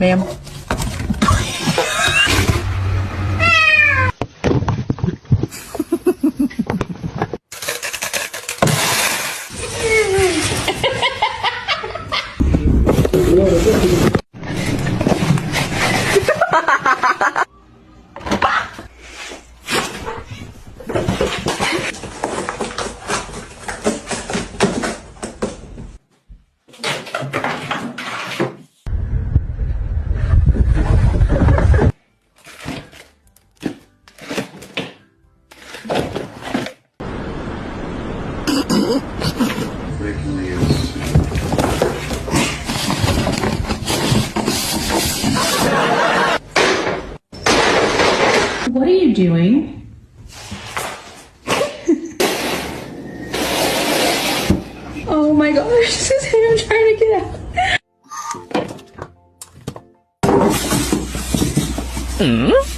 ma'am. What are you doing? Oh my gosh, this is him trying to get out.